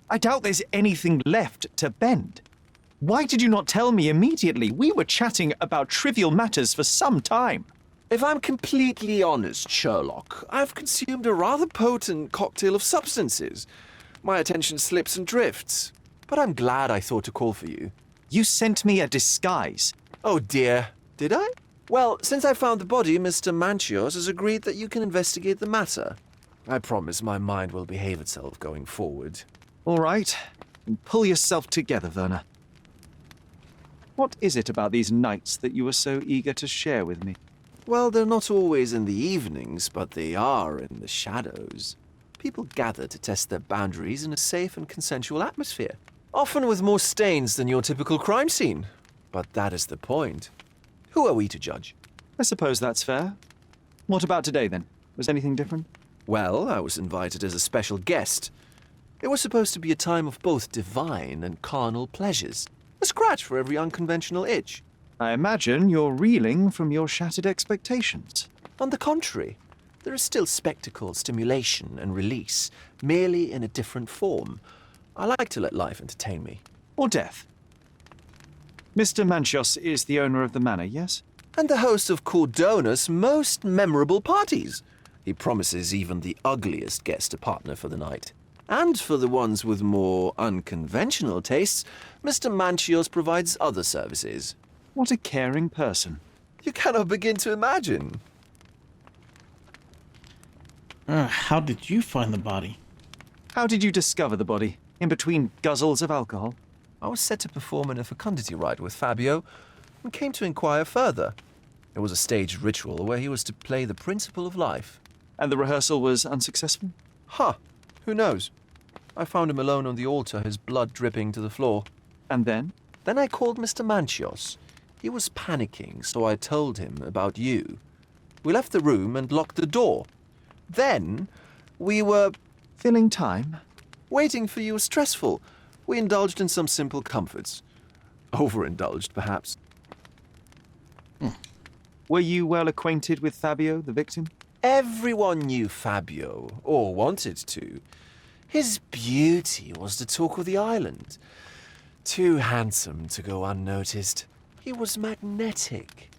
I doubt there's anything left to bend. Why did you not tell me immediately? We were chatting about trivial matters for some time. If I'm completely honest, Sherlock, I've consumed a rather potent cocktail of substances. My attention slips and drifts. But I'm glad I thought to call for you. You sent me a disguise. Oh dear, did I? Well, since I found the body, Mr. Manchios has agreed that you can investigate the matter. I promise my mind will behave itself going forward. All right, then pull yourself together, Werner. What is it about these nights that you were so eager to share with me? Well, they're not always in the evenings, but they are in the shadows. People gather to test their boundaries in a safe and consensual atmosphere, often with more stains than your typical crime scene. But that is the point. Who are we to judge? I suppose that's fair. What about today, then? Was anything different? Well, I was invited as a special guest. It was supposed to be a time of both divine and carnal pleasures. A scratch for every unconventional itch. I imagine you're reeling from your shattered expectations. On the contrary, there is still spectacle, stimulation, and release, merely in a different form. I like to let life entertain me. Or death. Mr. Manchios is the owner of the manor, yes? And the host of Cordona's most memorable parties. He promises even the ugliest guest a partner for the night. And for the ones with more unconventional tastes, Mr. Manchios provides other services. What a caring person. You cannot begin to imagine. How did you find the body? How did you discover the body? In between guzzles of alcohol? I was set to perform in a fecundity rite with Fabio and came to inquire further. It was a staged ritual where he was to play the principle of life. And the rehearsal was unsuccessful? Who knows? I found him alone on the altar, his blood dripping to the floor. And then? Then I called Mr. Manchios. He was panicking, so I told him about you. We left the room and locked the door. Then we were... Filling time? Waiting for you was stressful. We indulged in some simple comforts. Overindulged, perhaps. Were you well acquainted with Fabio, the victim? Everyone knew Fabio, or wanted to. His beauty was the talk of the island. Too handsome to go unnoticed. He was magnetic.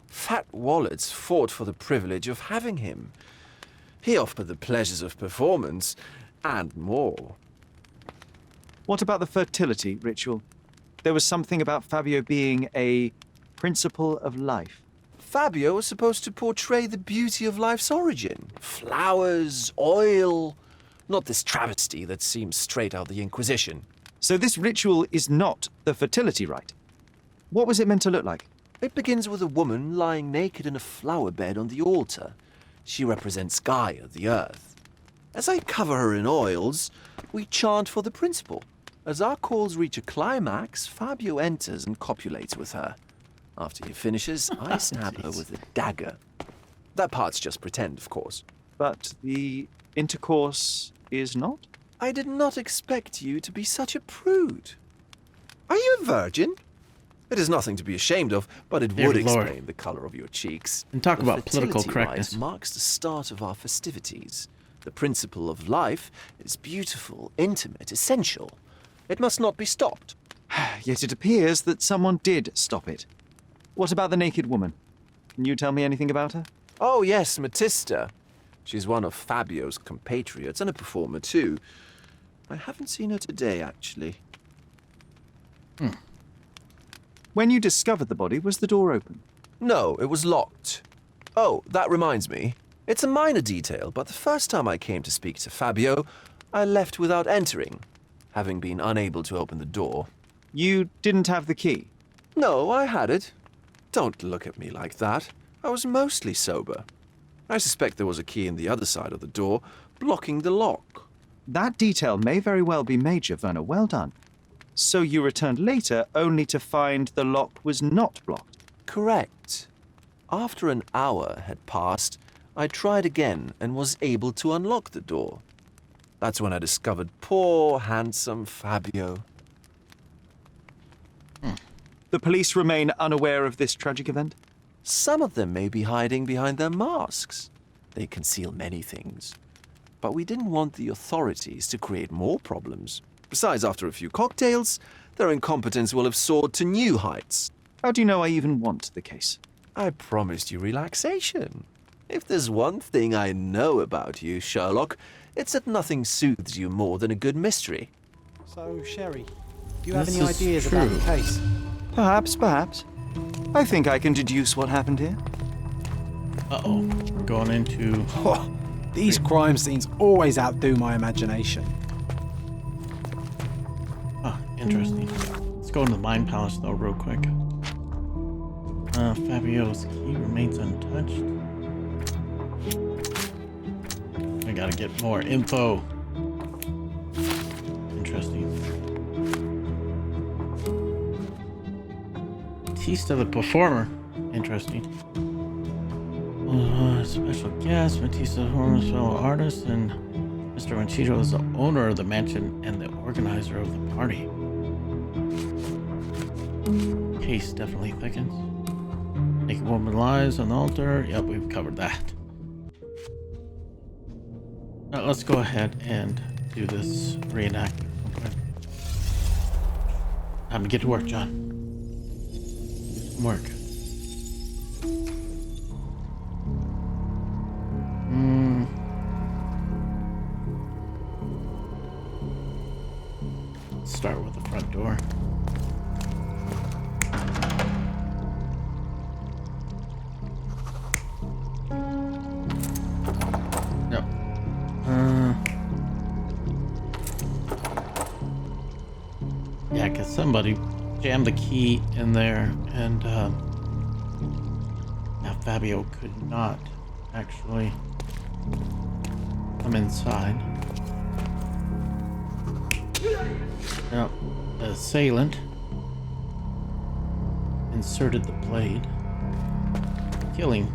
Fat wallets fought for the privilege of having him. He offered the pleasures of performance, and more. What about the fertility ritual? There was something about Fabio being a principle of life. Fabio was supposed to portray the beauty of life's origin. Flowers, oil, not this travesty that seems straight out of the Inquisition. So this ritual is not the fertility rite. What was it meant to look like? It begins with a woman lying naked in a flower bed on the altar. She represents Gaia, the earth. As I cover her in oils, we chant for the principle. As our calls reach a climax, Fabio enters and copulates with her. After he finishes, I stab her with a dagger. That part's just pretend, of course. But the intercourse is not? I did not expect you to be such a prude. Are you a virgin? It is nothing to be ashamed of, but it Dear would Lord. explain the color of your cheeks. And talk The about political fertility correctness. rite marks the start of our festivities. The principle of life is beautiful, intimate, essential. It must not be stopped. Yet it appears that someone did stop it. What about the naked woman? Can you tell me anything about her? Oh yes, Matista. She's one of Fabio's compatriots and a performer too. I haven't seen her today, actually. When you discovered the body, was the door open? No, it was locked. Oh, that reminds me. It's a minor detail, but the first time I came to speak to Fabio, I left without entering, having been unable to open the door. You didn't have the key? No, I had it. Don't look at me like that. I was mostly sober. I suspect there was a key in the other side of the door, blocking the lock. That detail may very well be major, Werner. Well done. So you returned later only to find the lock was not blocked? Correct. After an hour had passed, I tried again and was able to unlock the door. That's when I discovered poor, handsome Fabio. The police remain unaware of this tragic event? Some of them may be hiding behind their masks. They conceal many things. But we didn't want the authorities to create more problems. Besides, after a few cocktails, their incompetence will have soared to new heights. How do you know I even want the case? I promised you relaxation. If there's one thing I know about you, Sherlock, it's that nothing soothes you more than a good mystery. So, Sherry, do you have This any is ideas true. about the case? Perhaps. I think I can deduce what happened here. Uh-oh. We're going into... Oh, these crime scenes always outdo my imagination. Ah, interesting. Let's go into the Mind Palace, though, real quick. Fabio's key remains untouched. I gotta get more info. Interesting. Batista the performer. Interesting. Special guest, Batista Holmes, fellow artist, and Mr. Ranchito is the owner of the mansion and the organizer of the party. Case definitely thickens. Naked woman lies on the altar. Yep, we've covered that. Let's go ahead and do this reenactment real quick. Time to get to work, John. Do some work. Let's start with the front door. Yep. Yeah, because somebody jammed the key in there, and now Fabio could not actually come inside. Now, the assailant inserted the blade, killing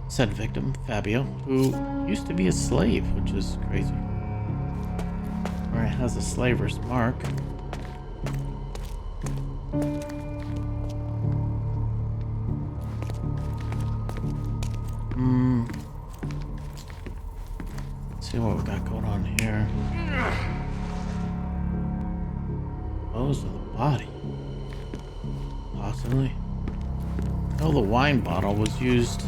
said victim, Fabio, who used to be a slave, which is crazy. Or it has a slaver's mark. Let's see what we got going on here. Clothes of the body. Possibly. Oh, the wine bottle was used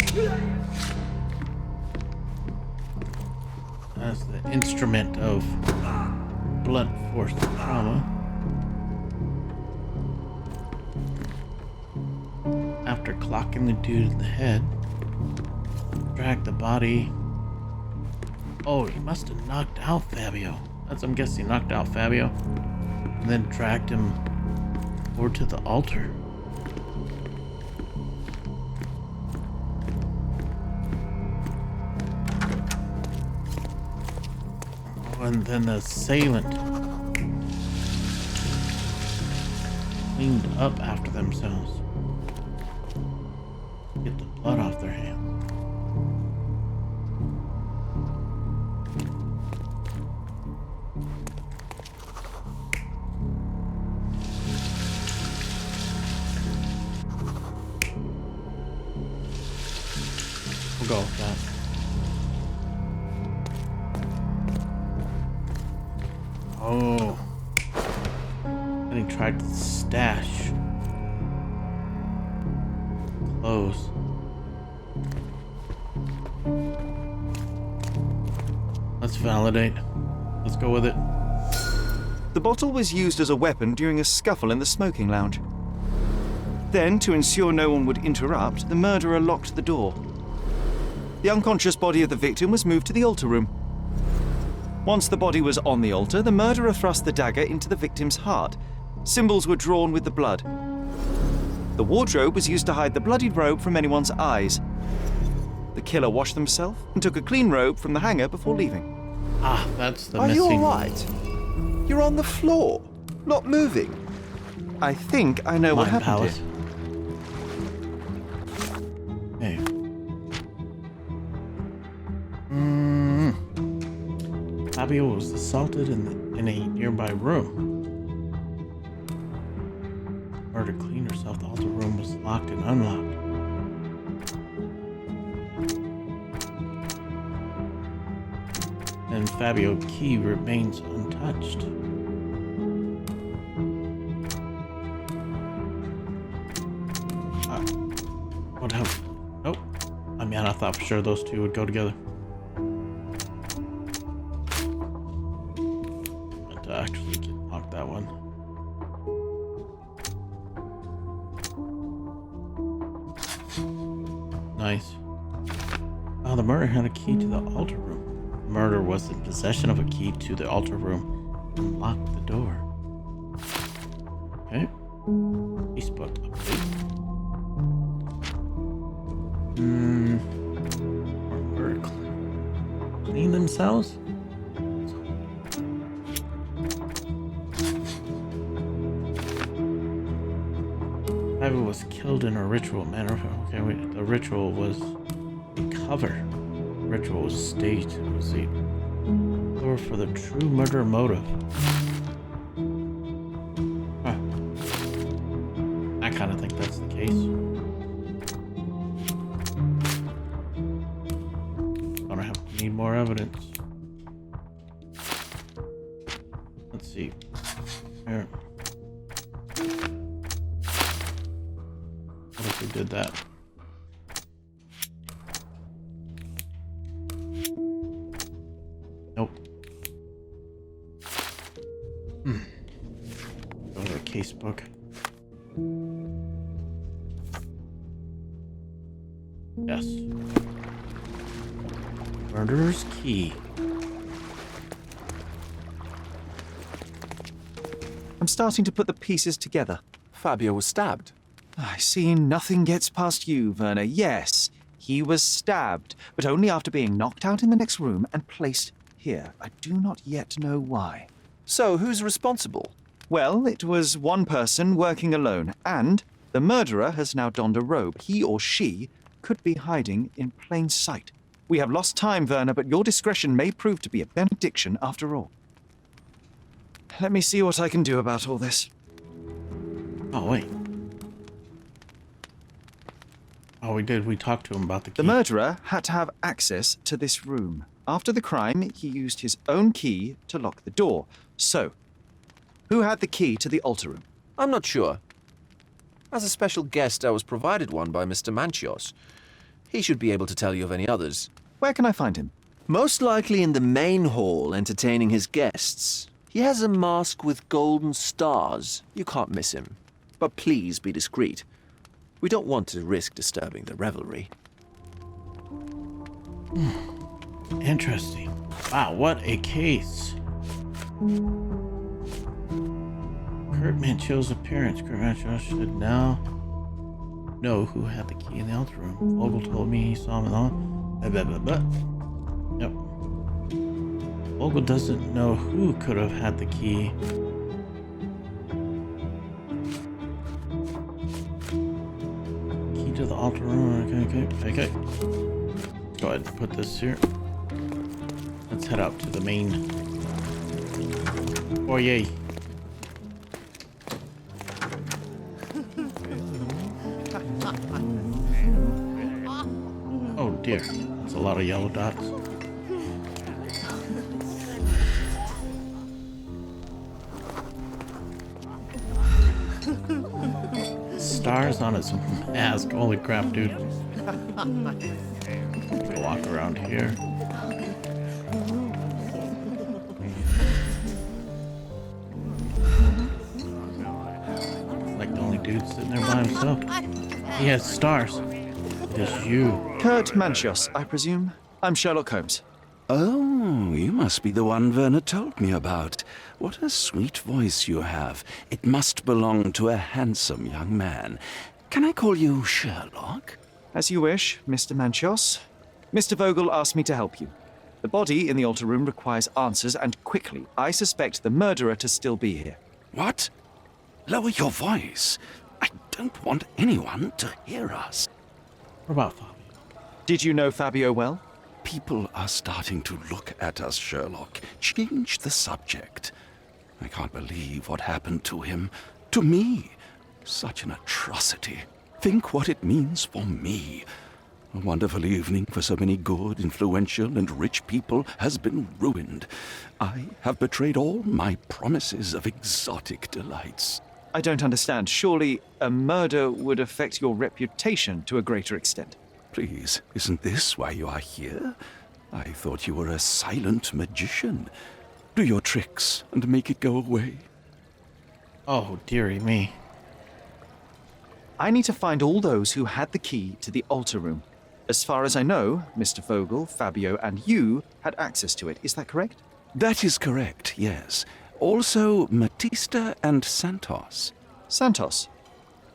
as the instrument of blunt force trauma. After clocking the dude in the head, drag the body. Oh, he must have knocked out Fabio. I'm guessing knocked out Fabio. And then dragged him over to the altar. Oh, and then the assailant cleaned up after themselves. Get the blood off their hands. We'll go with that. Oh. And he tried to stash clothes. Let's validate. Let's go with it. The bottle was used as a weapon during a scuffle in the smoking lounge. Then, to ensure no one would interrupt, the murderer locked the door. The unconscious body of the victim was moved to the altar room. Once the body was on the altar, the murderer thrust the dagger into the victim's heart. Symbols were drawn with the blood. The wardrobe was used to hide the bloodied robe from anyone's eyes. The killer washed himself and took a clean robe from the hanger before leaving. Ah, that's the Are you missing. alright? You're on the floor, not moving. I think I know what Mind happened Palace. here. Hey. Fabio was assaulted in a nearby room. In order to clean herself, the altar room was locked and unlocked. And Fabio key remains untouched. thought for sure those two would go together. But to actually get locked that one. Nice. Oh, the murderer had a key to the altar room. The murderer was in possession of a key to the altar room and locked the door. Okay. Facebook update. Murderer clean themselves? Ivy was killed in a ritual manner. Okay, wait. The ritual was a cover. The ritual was staged. It was the cover for the true murder motive. Huh. I kind of think that's the case. Gonna have to need more evidence. Let's see. Here. What if we did that? Nope. Go to the case book. Yes. Murderer's key. I'm starting to put the pieces together. Fabio was stabbed. I see nothing gets past you, Werner. Yes, he was stabbed, but only after being knocked out in the next room and placed here. I do not yet know why. So, who's responsible? Well, it was one person working alone, and the murderer has now donned a robe. He or she could be hiding in plain sight. We have lost time, Werner, but your discretion may prove to be a benediction after all. Let me see what I can do about all this. Oh, wait. Oh, we did. We talked to him about the key. The murderer had to have access to this room. After the crime, he used his own key to lock the door. So, who had the key to the altar room? I'm not sure. As a special guest, I was provided one by Mr. Manchios. He should be able to tell you of any others. Where can I find him? Most likely in the main hall, entertaining his guests. He has a mask with golden stars. You can't miss him. But please be discreet. We don't want to risk disturbing the revelry. Interesting. Wow, what a case. Kurt Manchill's appearance. Kurt Manchill should now know who had the key in the altar room. Vogel told me he saw him in the... Blah, blah, blah, blah. Yep. Vogel doesn't know who could have had the key. Key to the altar room. Okay. Let's go ahead and put this here. Let's head out to the main foyer. Oh dear, that's a lot of yellow dots. Stars on his mask. Holy crap, dude. Walk around here. Like the only dude sitting there by himself. He has stars. It is you. Kurt Manchios, I presume. I'm Sherlock Holmes. Oh, you must be the one Werner told me about. What a sweet voice you have. It must belong to a handsome young man. Can I call you Sherlock? As you wish, Mr. Manchios. Mr. Vogel asked me to help you. The body in the altar room requires answers, and quickly. I suspect the murderer to still be here. What? Lower your voice. I don't want anyone to hear us. What about Fabio? Did you know Fabio well? People are starting to look at us, Sherlock. Change the subject. I can't believe what happened to him. To me. Such an atrocity. Think what it means for me. A wonderful evening for so many good, influential, and rich people has been ruined. I have betrayed all my promises of exotic delights. I don't understand. Surely a murder would affect your reputation to a greater extent. Please, isn't this why you are here? I thought you were a silent magician. Do your tricks and make it go away. Oh, dearie me. I need to find all those who had the key to the altar room. As far as I know, Mr. Vogel, Fabio, and you had access to it. Is that correct? That is correct, yes. Also, Matista and Santos. Santos?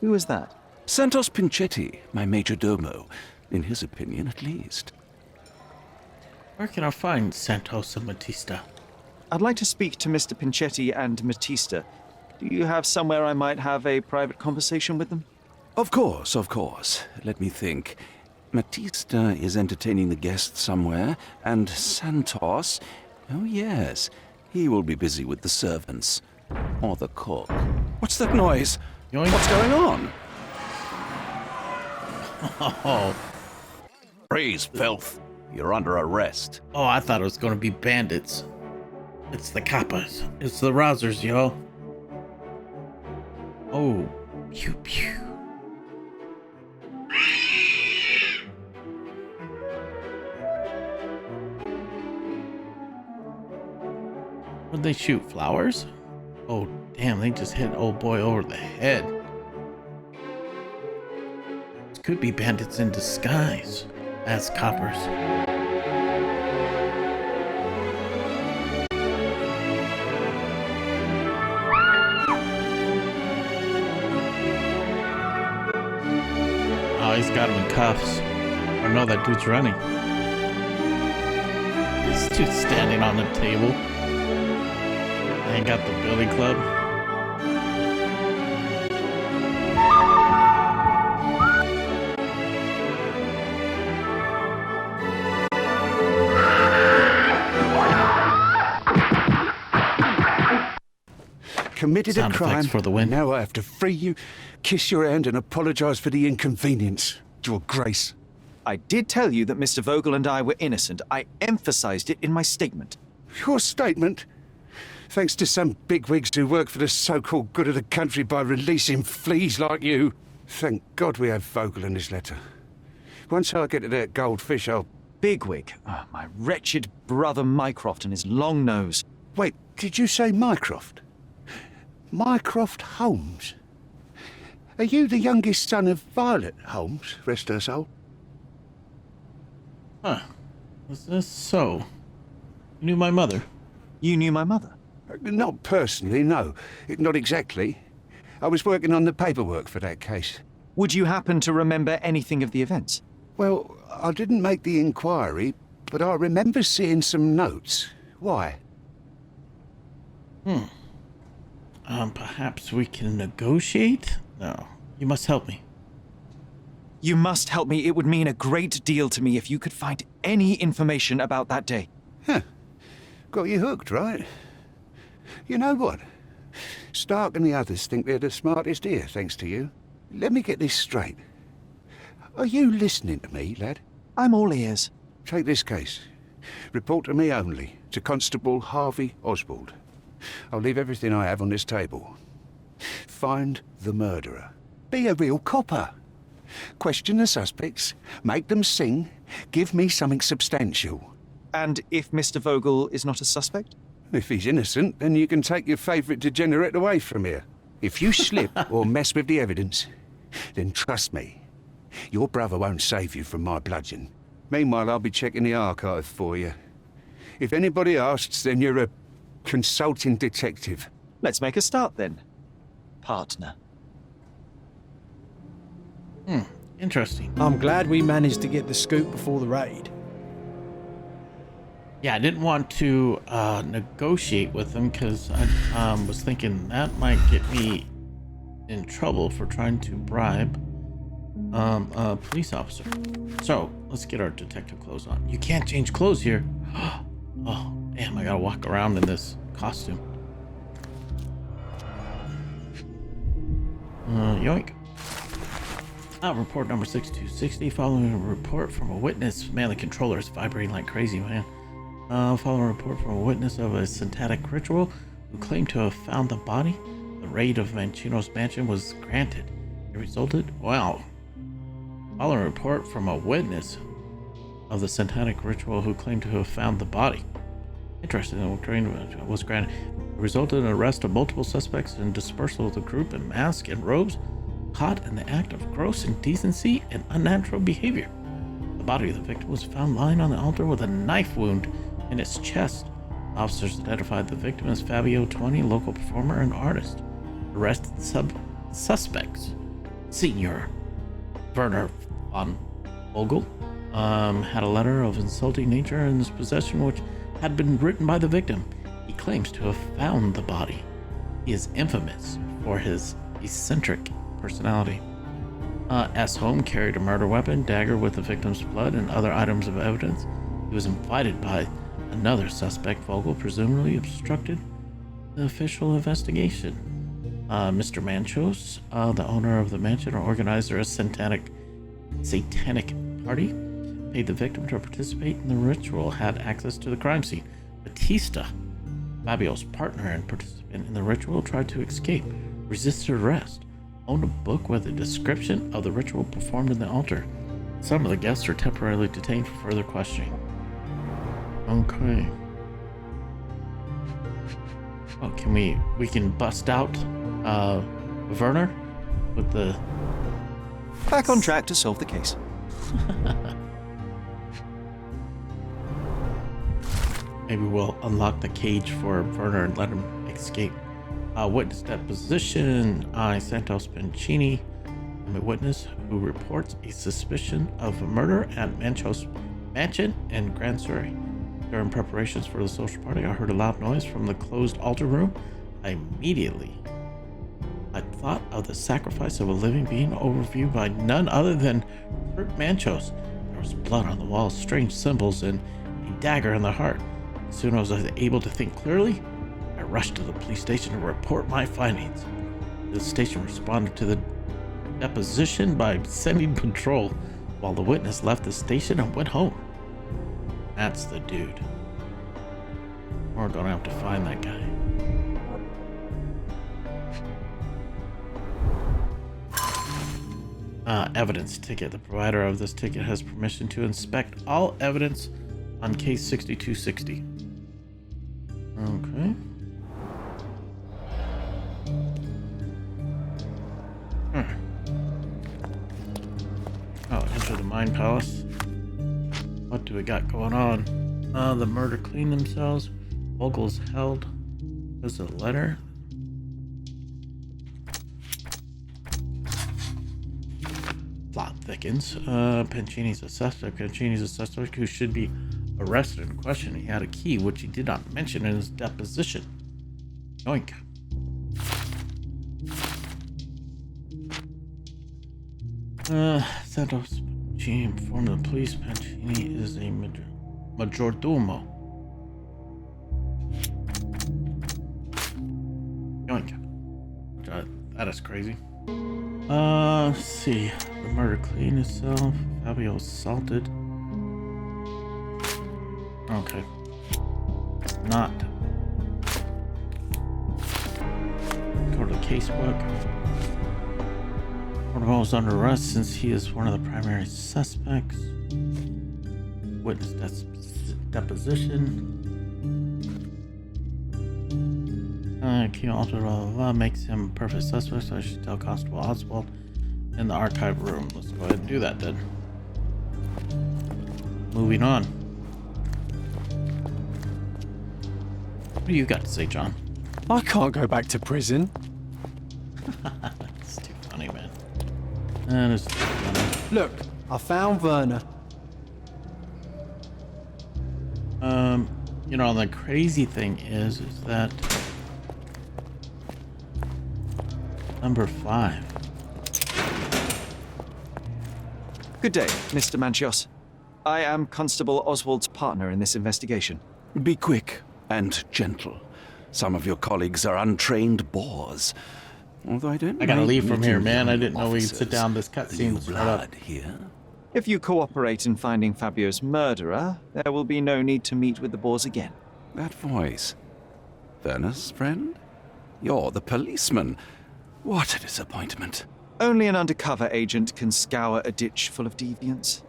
Who is that? Santos Pinchetti, my major domo. In his opinion, at least. Where can I find Santos and Matista? I'd like to speak to Mr. Pinchetti and Matista. Do you have somewhere I might have a private conversation with them? Of course, of course. Let me think. Matista is entertaining the guests somewhere, and Santos... Oh, yes. He will be busy with the servants. Or the cook. What's that noise? Yoink. What's going on? Oh, Freeze, filth. You're under arrest. oh, I thought it was going to be bandits. It's the Kappas. It's the Rousers, yo. Oh, pew pew. What'd they shoot? Flowers? Oh, damn, they just hit old boy over the head. This could be bandits in disguise as coppers. Oh, he's got him in cuffs. I know that dude's running. This dude's standing on the table. I got the billy club. Committed Sound a crime. effects for the win. Now I have to free you, kiss your hand, and apologise for the inconvenience. Your Grace. I did tell you that Mr. Vogel and I were innocent. I emphasized it in my statement. Your statement? Thanks to some bigwigs who work for the so-called good of the country by releasing fleas like you. Thank God we have Vogel in his letter. Once I get to that goldfish, I'll... Bigwig. Oh, my wretched brother Mycroft and his long nose. Wait, did you say Mycroft? Mycroft Holmes? Are you the youngest son of Violet Holmes, rest her soul? Huh. Was this so? You knew my mother? You knew my mother? Not personally, no. Not exactly. I was working on the paperwork for that case. Would you happen to remember anything of the events? Well, I didn't make the inquiry, but I remember seeing some notes. Why? Perhaps we can negotiate? No. You must help me. You must help me. It would mean a great deal to me if you could find any information about that day. Huh. Got you hooked, right? You know what? Stark and the others think they're the smartest here, thanks to you. Let me get this straight. Are you listening to me, lad? I'm all ears. Take this case. Report to me only, to Constable Harvey Oswald. I'll leave everything I have on this table. Find the murderer. Be a real copper. Question the suspects, make them sing, give me something substantial. And if Mr. Vogel is not a suspect? If he's innocent, then you can take your favourite degenerate away from here. If you slip or mess with the evidence, then trust me, your brother won't save you from my bludgeon. Meanwhile, I'll be checking the archive for you. If anybody asks, then you're a consulting detective. Let's make a start then, partner. Interesting. I'm glad we managed to get the scoop before the raid. Yeah, I didn't want to negotiate with them because I was thinking that might get me in trouble for trying to bribe a police officer. So let's get our detective clothes on. You can't change clothes here. Oh, damn, I gotta walk around in this costume. Yoink. Report number 6260. Following a report from a witness. Man, the controller is vibrating like crazy, man. Following a report from a witness of a satanic ritual who claimed to have found the body, the raid of Mancino's mansion was granted. It resulted, well, Following a report from a witness of the satanic ritual who claimed to have found the body. Interestingly, was granted. It resulted in the arrest of multiple suspects and dispersal of the group in masks and robes, caught in the act of gross indecency and unnatural behavior. The body of the victim was found lying on the altar with a knife wound in its chest. Officers identified the victim as Fabio.20, local performer and artist. Arrested suspects: Senior Werner von Vogel had a letter of insulting nature in his possession which had been written by the victim. He claims to have found the body. He is infamous for his eccentric personality. S. Holm carried a murder weapon, dagger with the victim's blood, and other items of evidence. He was invited by another suspect. Vogel presumably obstructed the official investigation. Mr. Manchos, the owner of the mansion or organizer of a satanic party, paid the victim to participate in the ritual, had access to the crime scene. Batista, Fabio's partner and participant in the ritual, tried to escape, resisted arrest, owned a book with a description of the ritual performed in the altar. Some of the guests are temporarily detained for further questioning. Okay. Oh, we can bust out Werner with the... Back on track to solve the case. Maybe we'll unlock the cage for Werner and let him escape. Witness deposition. Santos Pincini, a witness who reports a suspicion of a murder at Manchos Mansion in Grand Surrey. During preparations for the social party, I heard a loud noise from the closed altar room. I thought of the sacrifice of a living being overviewed by none other than Kurt Manchos. There was blood on the walls, strange symbols, and a dagger in the heart. As soon as I was able to think clearly, I rushed to the police station to report my findings. The station responded to the deposition by sending patrol, while the witness left the station and went home. That's the dude. We're gonna have to find that guy. Evidence ticket. The provider of this ticket has permission to inspect all evidence on case 6260. Okay. Oh, enter the Mind Palace. What do we got going on? The murder cleaned themselves. Vogel's held. There's a letter. Plot thickens. Pincini's a suspect. Pincini's a suspect who should be arrested and questioned. He had a key, which he did not mention in his deposition. Yoink. Santos Pincini informed the police Pincini is a majordomo. Yoink. That is crazy. Let's see. The murder cleaned itself. Fabio assaulted. Okay. Not. Go to the casebook. Portable is under arrest since he is one of the primary suspects. Witness deposition. Key alter makes him a perfect suspect, so I should tell Constable Oswald in the archive room. Let's go ahead and do that then. Moving on. What do you got to say, John? I can't go back to prison. That's too funny, man. That is too funny. Look, I found Werner. You know, the crazy thing is that number 5. Good day, Mr. Manchios. I am Constable Oswald's partner in this investigation. Be quick and gentle. Some of your colleagues are untrained boors. Although I don't. I gotta mind leave from here, meeting man. I young didn't know we'd sit officers. down this The cutscene. new blood here. If you cooperate in finding Fabio's murderer, there will be no need to meet with the Boers again. That voice. Werner's friend? You're the policeman. What a disappointment. Only an undercover agent can scour a ditch full of deviants.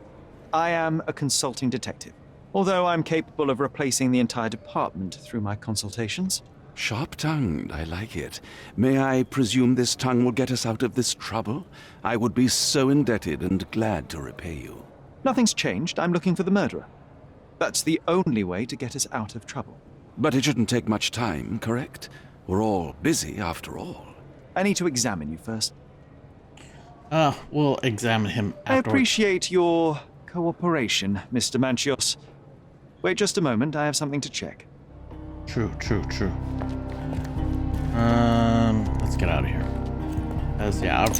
I am a consulting detective, although I'm capable of replacing the entire department through my consultations. Sharp-tongued, I like it. May I presume this tongue will get us out of this trouble? I would be so indebted and glad to repay you. Nothing's changed. I'm looking for the murderer. That's the only way to get us out of trouble. But it shouldn't take much time, correct? We're all busy, after all. I need to examine you first. We'll examine him afterwards. I appreciate your cooperation, Mr. Manchios. Wait just a moment. I have something to check. True. Let's get out of here. That's, yeah, our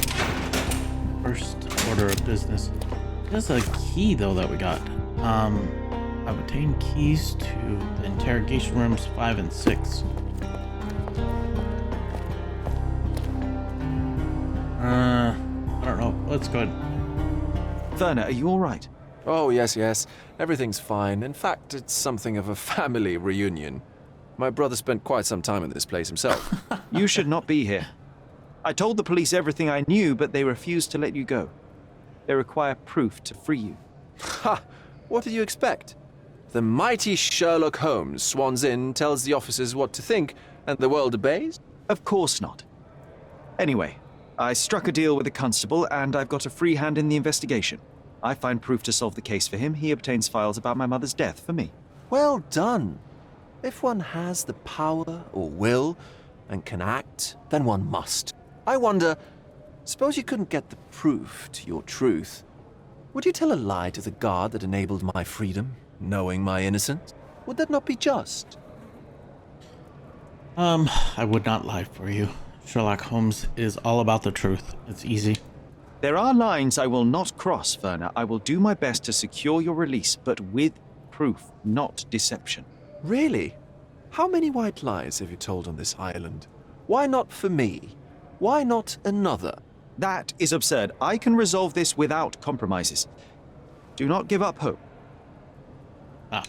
first order of business. There's a key, though, that we got. I've obtained keys to the interrogation rooms 5 and 6. I don't know. Let's go ahead. Werner, are you all right? Oh, yes. Everything's fine. In fact, it's something of a family reunion. My brother spent quite some time in this place himself. You should not be here. I told the police everything I knew, but they refused to let you go. They require proof to free you. Ha! What did you expect? The mighty Sherlock Holmes swans in, tells the officers what to think, and the world obeys? Of course not. Anyway, I struck a deal with the constable, and I've got a free hand in the investigation. I find proof to solve the case for him. He obtains files about my mother's death for me. Well done. If one has the power or will and can act, then one must. I wonder, suppose you couldn't get the proof to your truth. Would you tell a lie to the guard that enabled my freedom, knowing my innocence? Would that not be just? I would not lie for you. Sherlock Holmes is all about the truth. It's easy. There are lines I will not cross, Werner. I will do my best to secure your release, but with proof, not deception. Really? How many white lies have you told on this island? Why not for me? Why not another? That is absurd. I can resolve this without compromises. Do not give up hope.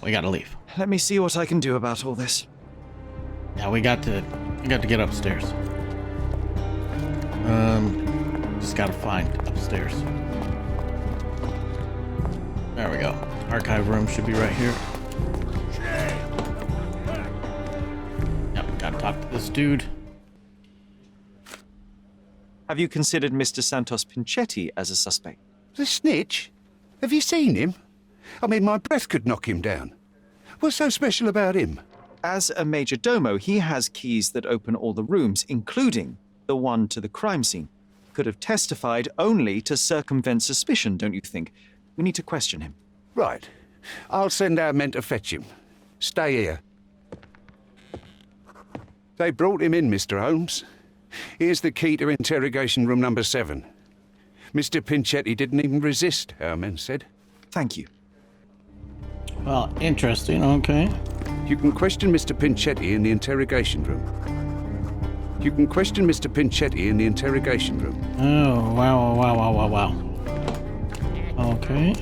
We gotta leave. Let me see what I can do about all this. Yeah, we got to get upstairs. Just gotta find upstairs. There we go. Archive room should be right here. Yep, gotta talk to this dude. Have you considered Mr. Santos Pinchetti as a suspect? The snitch? Have you seen him? I mean, my breath could knock him down. What's so special about him? As a major domo, he has keys that open all the rooms, including the one to the crime scene. Could have testified only to circumvent suspicion, don't you think? We need to question him. Right. I'll send our men to fetch him. Stay here. They brought him in, Mr. Holmes. Here's the key to interrogation room number 7. Mr. Pinchetti didn't even resist, our men said. Thank you. Well, interesting. Okay. You can question Mr. Pinchetti in the interrogation room. You can question Mr. Pinchetti in the interrogation room. Oh, wow. Okay.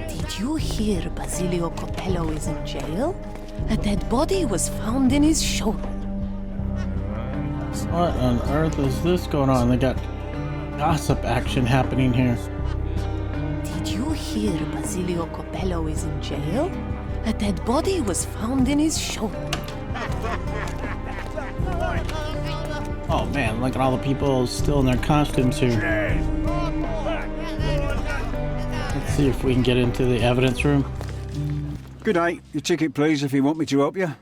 Did you hear Basilio Coppello is in jail? A dead body was found in his shoulder. What on earth is this going on? They got gossip action happening here. Did you hear Basilio Coppello is in jail? A dead body was found in his shoulder. Oh man, look at all the people still in their costumes here. Let's see if we can get into the evidence room. Good day. Your ticket, please, if you want me to help you.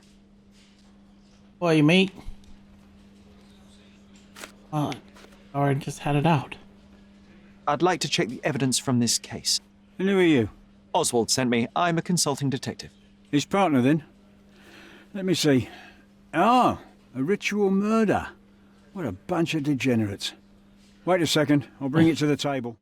Boy, mate. Or just had it out. I'd like to check the evidence from this case. And who are you? Oswald sent me. I'm a consulting detective. His partner, then? Let me see. Ah, a ritual murder. What a bunch of degenerates. Wait a second. I'll bring it to the table.